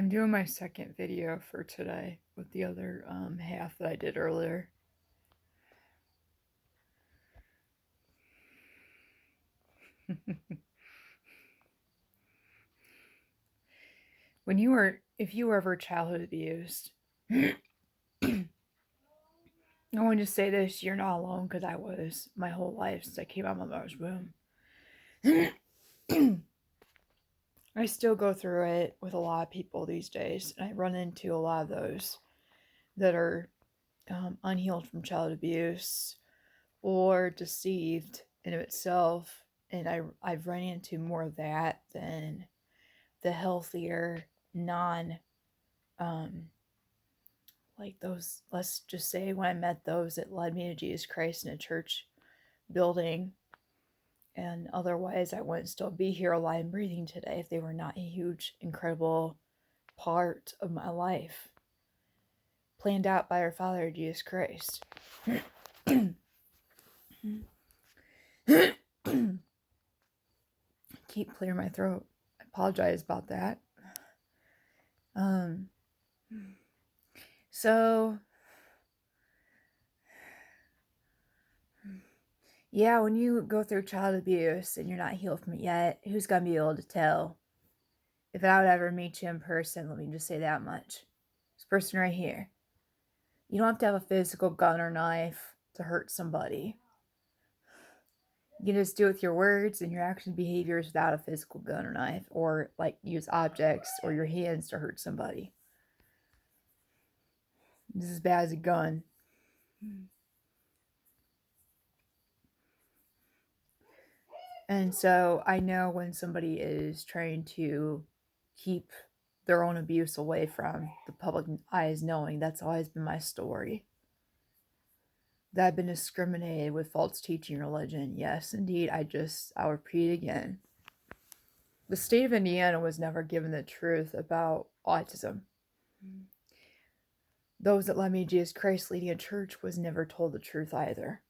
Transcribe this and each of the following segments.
I'm doing my second video for today with the other half that I did earlier. If you were ever childhood abused, I want to say this, you're not alone, because I was my whole life since I came out of my mother's womb. I still go through it with a lot of people these days, and I run into a lot of those that are unhealed from child abuse or deceived in of itself, and I've run into more of that than the healthier um like those, let's just say, when I met those that led me to Jesus Christ in a church building, and otherwise I wouldn't still be here alive and breathing today if they were not a huge, incredible part of my life, planned out by our Father Jesus Christ. Keep clearing my throat. I apologize about that. So yeah, when you go through child abuse and you're not healed from it yet, who's gonna be able to tell? If I would ever meet you in person, let me just say that much. This person right here. You don't have to have a physical gun or knife to hurt somebody. You can just do it with your words and your action behaviors without a physical gun or knife, or like use objects or your hands to hurt somebody. This is as bad as a gun. And so I know when somebody is trying to keep their own abuse away from the public eyes knowing. That's always been my story. That I've been discriminated with false teaching religion. Yes, indeed. I'll repeat again. The state of Indiana was never given the truth about autism. Those that led me to Jesus Christ leading a church was never told the truth either.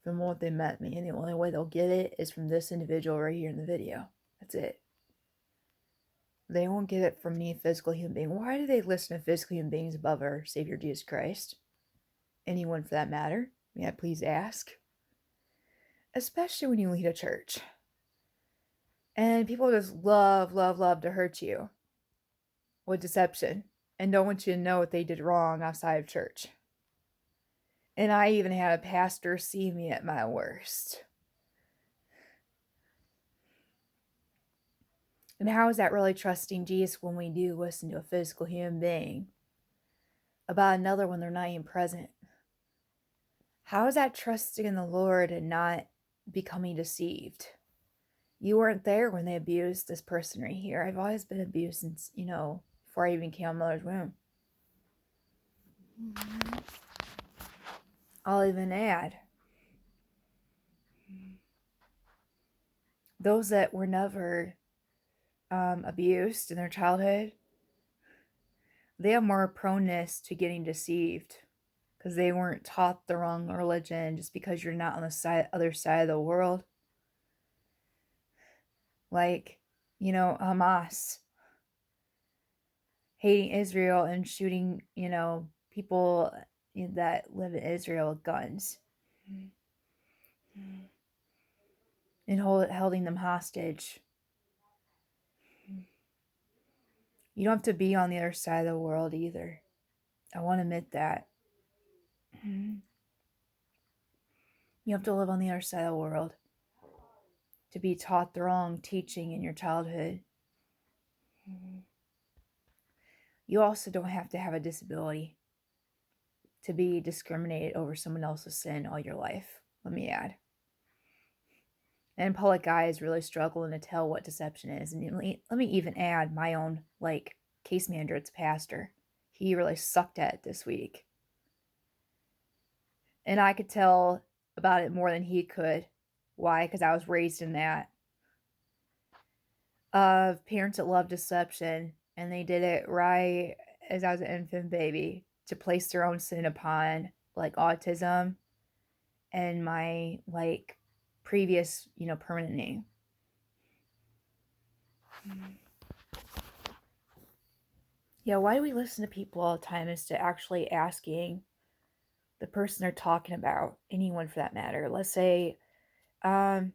From what they met me, and the only way they'll get it is from this individual right here in the video. That's it. They won't get it from me, a physical human being. Why do they listen to physical human beings above our Savior Jesus Christ? Anyone for that matter? May I please ask? Especially when you lead a church. And people just love to hurt you with deception and don't want you to know what they did wrong outside of church. And I even had a pastor see me at my worst. And how is that really trusting Jesus when we do listen to a physical human being about another when they're not even present? How is that trusting in the Lord and not becoming deceived? You weren't there when they abused this person right here. I've always been abused since, before I even came out of mother's womb. I'll even add, those that were never abused in their childhood, they have more proneness to getting deceived because they weren't taught the wrong religion. Just because you're not on the other side of the world, like, Hamas hating Israel and shooting, people that live in Israel with guns and holding them hostage. You don't have to be on the other side of the world either. I want to admit that. You have to live on the other side of the world to be taught the wrong teaching in your childhood. You also don't have to have a disability to be discriminated over someone else's sin all your life, let me add. And public eye is really struggling to tell what deception is. And let me even add my own, case manager, it's pastor. He really sucked at it this week. And I could tell about it more than he could. Why? Because I was raised in that. Of parents that love deception, and they did it right as I was an infant baby to place their own sin upon, autism and my, previous, permanent name. Yeah, why do we listen to people all the time instead of actually asking the person they're talking about, anyone for that matter? Let's say, um,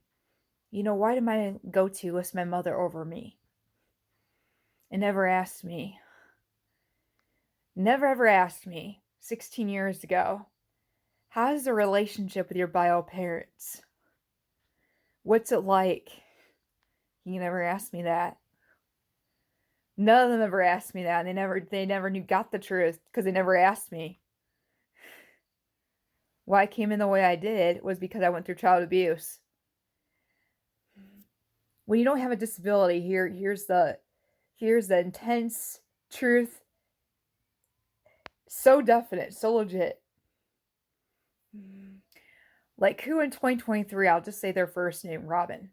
why did my go-to list my mother over me? And never ever asked me 16 years ago, how's the relationship with your bio parents? What's it like? He never asked me that. None of them ever asked me that, and they never got the truth because they never asked me. Why I came in the way I did was because I went through child abuse. When you don't have a disability, here's the intense truth, so definite, so legit. Like who in 2023, I'll just say their first name, Robin.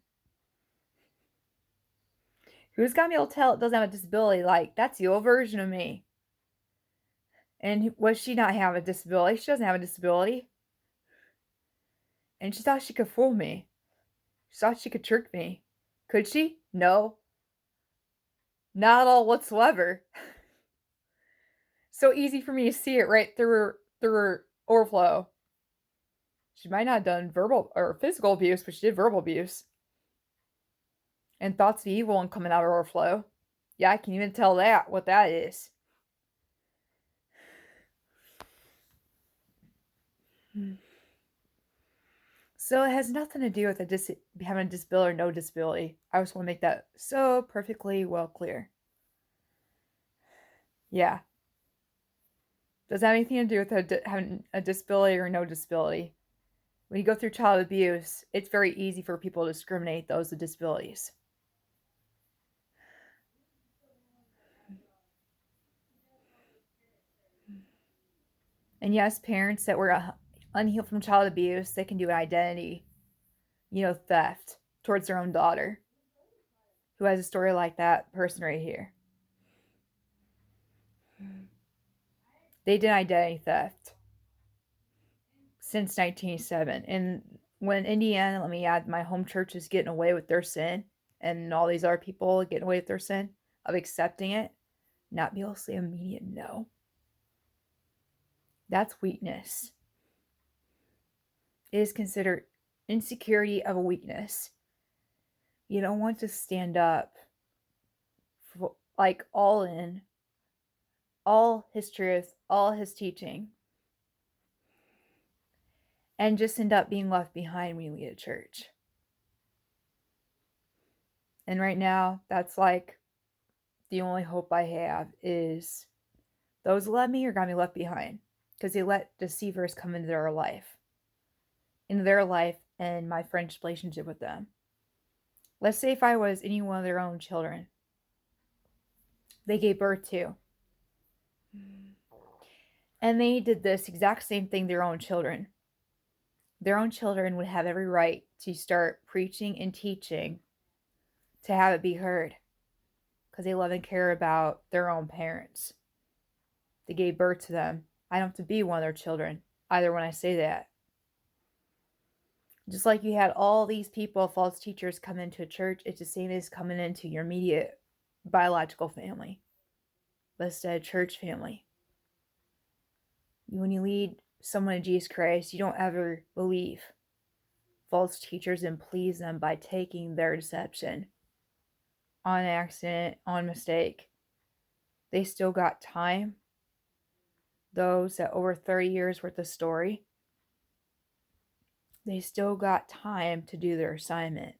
Who's gonna be able to tell it doesn't have a disability? Like, that's the old version of me. And was she not have a disability? She doesn't have a disability. And she thought she could fool me. She thought she could trick me. Could she? No. Not at all whatsoever. So easy for me to see it right through her overflow. She might not have done verbal or physical abuse, but she did verbal abuse. And thoughts of evil and coming out of her flow. Yeah, I can even tell that what that is. So it has nothing to do with having a disability or no disability. I just want to make that so perfectly well clear. Yeah. Doesn't have anything to do with having a disability or no disability. When you go through child abuse, it's very easy for people to discriminate those with disabilities. And yes, parents that were unhealed from child abuse, they can do an identity, theft towards their own daughter who has a story like that person right here. They did identity theft since 1987. And when Indiana, let me add, my home church is getting away with their sin, and all these other people getting away with their sin of accepting it, not be able to say immediate no. That's weakness. It is considered insecurity of a weakness. You don't want to stand up for, like, all in, all his truth, all his teaching, and just end up being left behind when you leave a church. And right now, that's like the only hope I have is those who love me are going to be left behind because they let deceivers come into their life and my friendship relationship with them. Let's say if I was any one of their own children, they gave birth to, and they did this exact same thing to their own children. Their own children would have every right to start preaching and teaching to have it be heard because they love and care about their own parents. They gave birth to them. I don't have to be one of their children either when I say that. Just like you had all these people, false teachers, come into a church, it's the same as coming into your immediate biological family, but instead of church family. When you lead someone to Jesus Christ, you don't ever believe false teachers and please them by taking their deception on accident, on mistake. They still got time. Those that over 30 years worth of story, they still got time to do their assignment.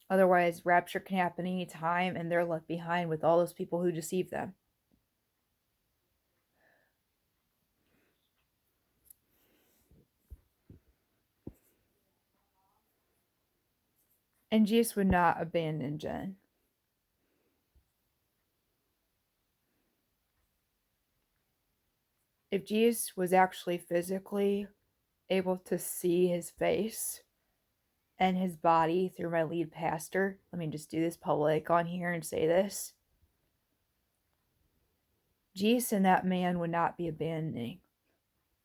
Otherwise, rapture can happen any time and they're left behind with all those people who deceived them. And Jesus would not abandon Jen. If Jesus was actually physically able to see his face and his body through my lead pastor, let me just do this public on here and say this. Jesus and that man would not be abandoning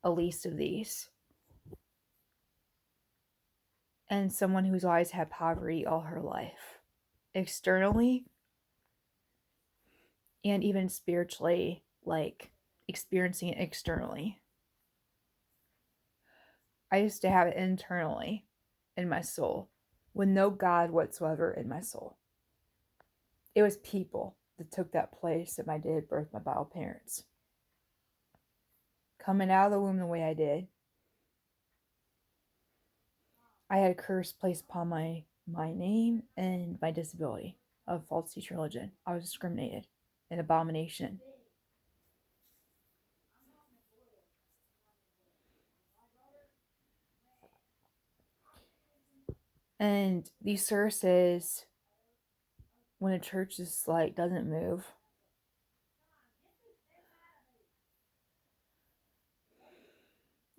a least of these. And someone who's always had poverty all her life. Externally, and even spiritually, like experiencing it externally. I used to have it internally in my soul with no God whatsoever in my soul. It was people that took that place that my dad birthed my bio parents. Coming out of the womb the way I did, I had a curse placed upon my name and my disability of false teacher religion. I was discriminated, an abomination. And these services, when a church is like doesn't move,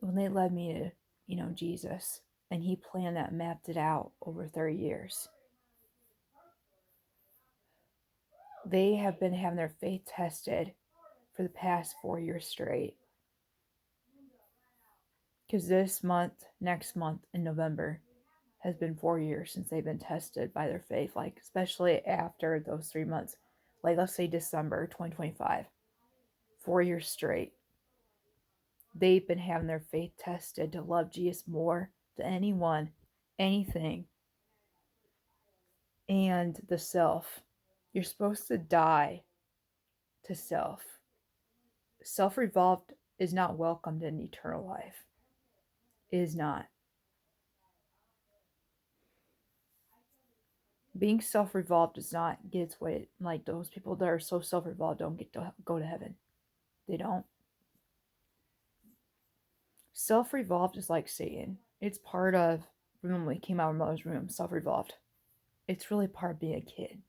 when they led me to, Jesus, and he planned that, mapped it out over 30 years. They have been having their faith tested for the past 4 years straight. Because this month, next month in November, has been 4 years since they've been tested by their faith, like especially after those 3 months. Like let's say December 2025. 4 years straight. They've been having their faith tested to love Jesus more than anyone, anything. And the self. You're supposed to die to self. Self-revolved is not welcomed in eternal life. It is not. Being self-revolved does not get its way. Like those people that are so self-revolved don't get to go to heaven. They don't. Self-revolved is like Satan. It's part of, remember when we came out of mother's room, self-revolved. It's really part of being a kid.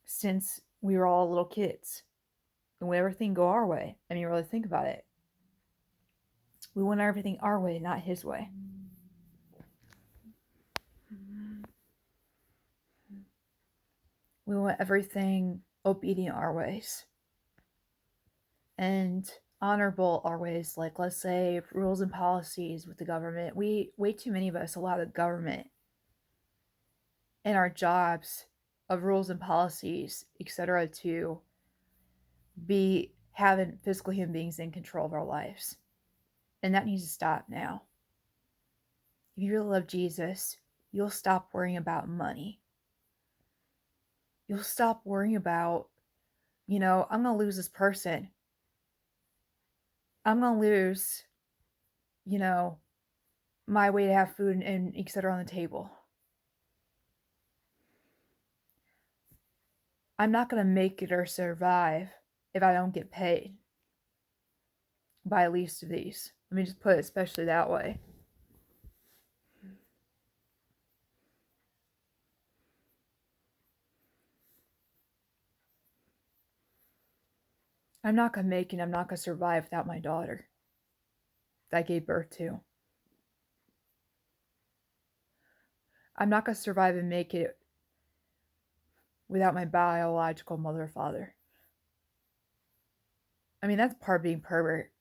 Since we were all little kids, and we everything go our way. I mean, really think about it. We want everything our way, not his way. We want everything obedient our ways. And honorable our ways, like let's say rules and policies with the government. Way too many of us allow the government and our jobs of rules and policies, etc., to be having physical human beings in control of our lives. And that needs to stop now. If you really love Jesus, you'll stop worrying about money. You'll stop worrying about, I'm going to lose this person. I'm going to lose, my way to have food and etc. on the table. I'm not going to make it or survive if I don't get paid by at least of these. Let me just put it especially that way. I'm not going to make it. I'm not going to survive without my daughter that I gave birth to. I'm not going to survive and make it without my biological mother or father. I mean, that's part of being pervert.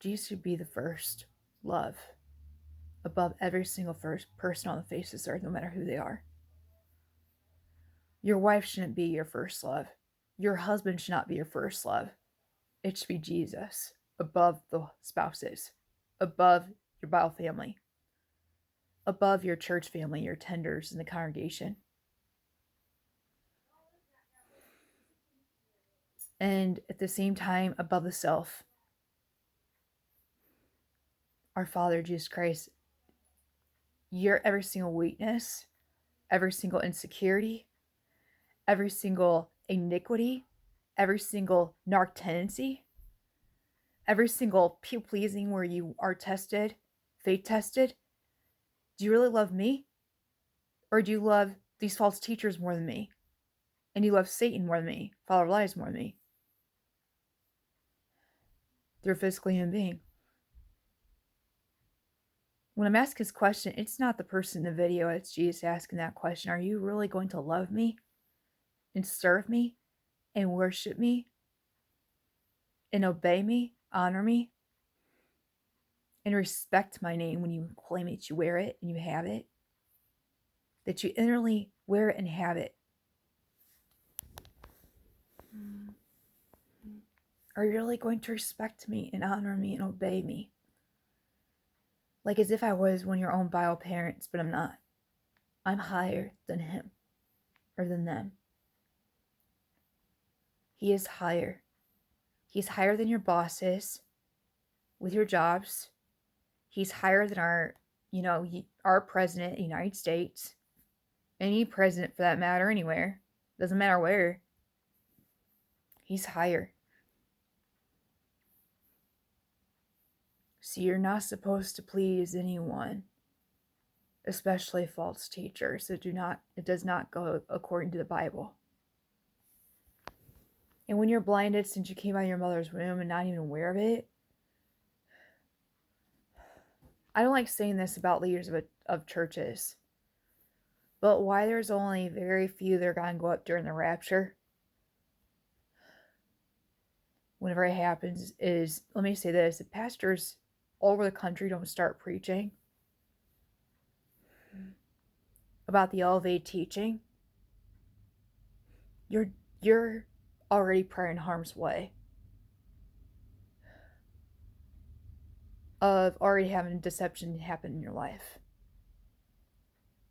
Jesus should be the first love above every single first person on the face of this earth, no matter who they are. Your wife shouldn't be your first love. Your husband should not be your first love. It should be Jesus above the spouses, above your bio family, above your church family, your tenders in the congregation. And at the same time, above the self. Our Father, Jesus Christ, your every single weakness, every single insecurity, every single iniquity, every single narc tendency, every single people-pleasing where you are tested, faith tested. Do you really love me? Or do you love these false teachers more than me? And you love Satan more than me, Father of lies more than me? They're a physical human being. When I'm asking this question, it's not the person in the video, it's Jesus asking that question. Are you really going to love me and serve me and worship me and obey me, honor me, and respect my name when you claim that you wear it and you have it? That you innerly wear it and have it. Are you really going to respect me and honor me and obey me? Like as if I was one of your own bio parents, but I'm not. I'm higher than him or than them. He is higher. He's higher than your bosses with your jobs. He's higher than our president of the United States. Any president for that matter, anywhere. Doesn't matter where. He's higher. So you're not supposed to please anyone, especially false teachers. It does not go according to the Bible. And when you're blinded since you came out of your mother's womb and not even aware of it, I don't like saying this about leaders of churches, but why there's only very few that are going to go up during the rapture, whenever it happens, is, let me say this, if pastors all over the country don't start preaching about the Elevate teaching, you're already probably in harm's way of already having deception happen in your life.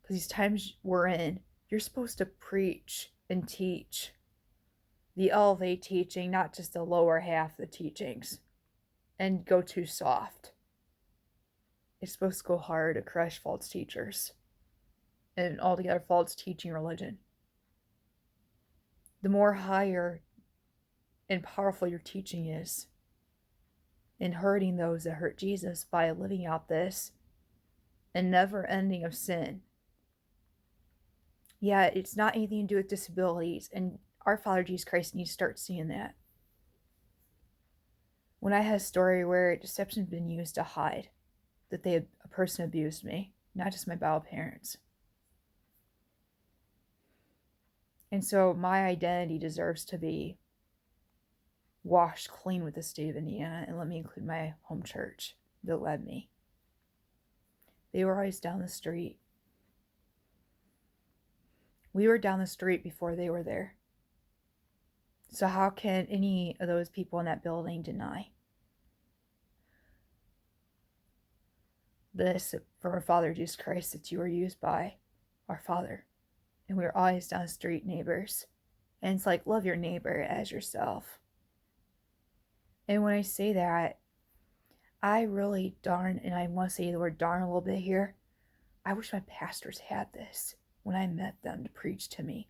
Because these times we're in, you're supposed to preach and teach the Elevate teaching, not just the lower half of the teachings, and go too soft. It's supposed to go hard to crush false teachers and altogether false teaching religion. The more higher and powerful your teaching is in hurting those that hurt Jesus by living out this and never ending of sin. Yeah, it's not anything to do with disabilities, and our Father Jesus Christ needs to start seeing that. When I had a story where deception's been used to hide that a person abused me, not just my bio parents. And so my identity deserves to be washed clean with the state of Indiana, and let me include my home church that led me. They were always down the street. We were down the street before they were there. So how can any of those people in that building deny this for our Father Jesus Christ, that you were used by our Father? And we were always down the street neighbors. And it's like, love your neighbor as yourself. And when I say that, I really and I want to say the word darn a little bit here, I wish my pastors had this when I met them to preach to me.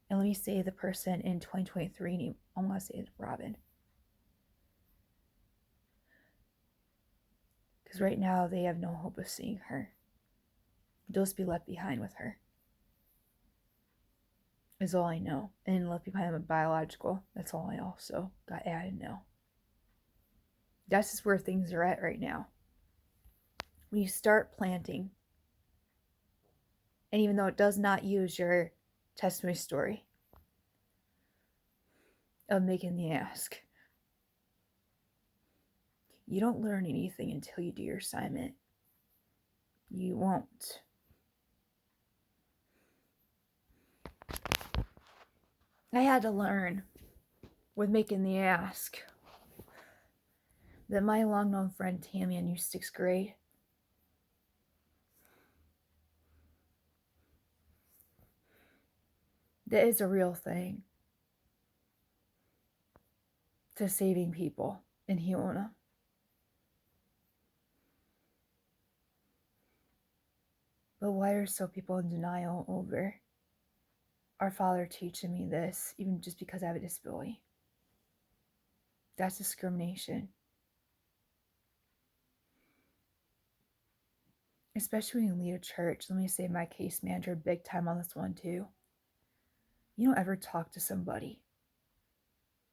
And let me say the person in 2023, I want to say Robin. Because right now they have no hope of seeing her. They'll just be left behind with her. Is all I know. And left behind with biological. That's all I also got added now. That's just where things are at right now. When you start planting, and even though it does not use your testimony story of making the ask, you don't learn anything until you do your assignment. You won't. I had to learn with making the ask that my long-known friend Tammy, I knew 6th grade, that is a real thing to saving people and healing them. But why are so people in denial over our Father teaching me this, even just because I have a disability? That's discrimination. Especially when you lead a church. Let me say my case manager big time on this one too. You don't ever talk to somebody.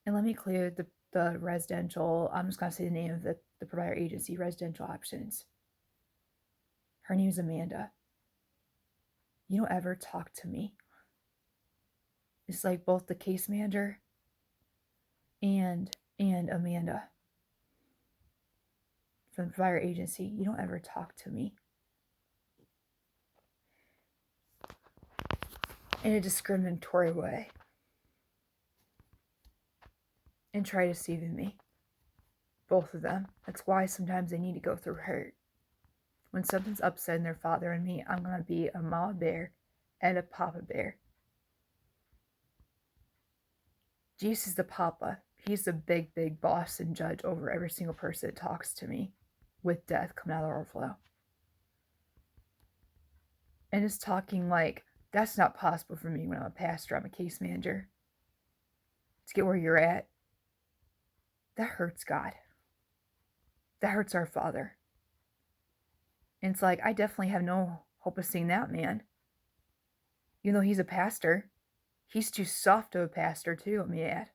And let me clear the residential, I'm just going to say the name of the provider agency, Residential Options. Her name is Amanda. You don't ever talk to me. It's like both the case manager and Amanda from the provider agency. You don't ever talk to me. in a discriminatory way and try deceiving me. Both of them. That's why sometimes they need to go through hurt. When something's upsetting their father and me, I'm going to be a mama bear and a papa bear. Jesus is the papa. He's the big, big boss and judge over every single person that talks to me with death coming out of the overflow. And it's talking like, that's not possible for me when I'm a pastor, I'm a case manager. To get where you're at, that hurts God. That hurts our Father. And it's like, I definitely have no hope of seeing that man. Even though he's a pastor, he's too soft of a pastor too, let me add.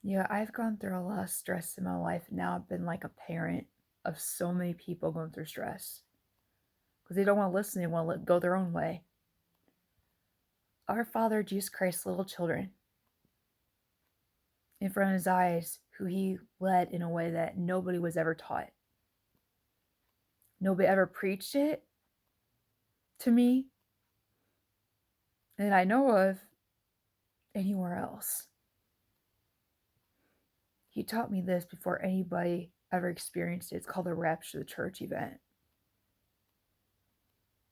Yeah, I've gone through a lot of stress in my life. Now I've been like a parent of so many people going through stress. Because they don't want to listen, they want to go their own way. Our Father, Jesus Christ, little children, in front of his eyes, who he led in a way that nobody was ever taught. Nobody ever preached it to me that I know of anywhere else. He taught me this before anybody ever experienced it. It's called the Rapture of the Church event.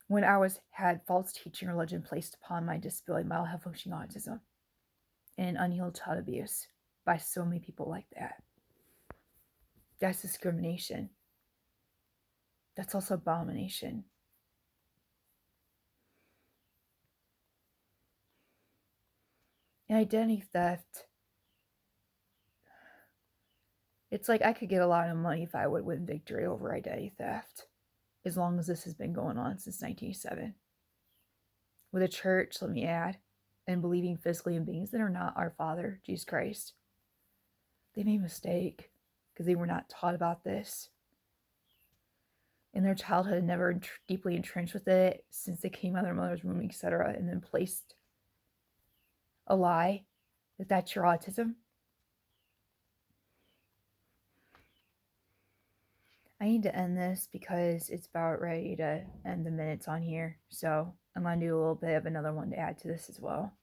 When I had false teaching religion placed upon my disability, mild health functioning autism, and unhealed child abuse by so many people like that. That's discrimination. That's also abomination. And identity theft, it's like I could get a lot of money if I would win victory over identity theft, as long as this has been going on since 1987. With a church, let me add, and believing physically in beings that are not our Father, Jesus Christ. They made a mistake because they were not taught about this. In their childhood, never deeply entrenched with it since they came out of their mother's womb, etc., and then placed a lie that that's your autism. I need to end this because it's about ready to end the minutes on here. So I'm going to do a little bit of another one to add to this as well.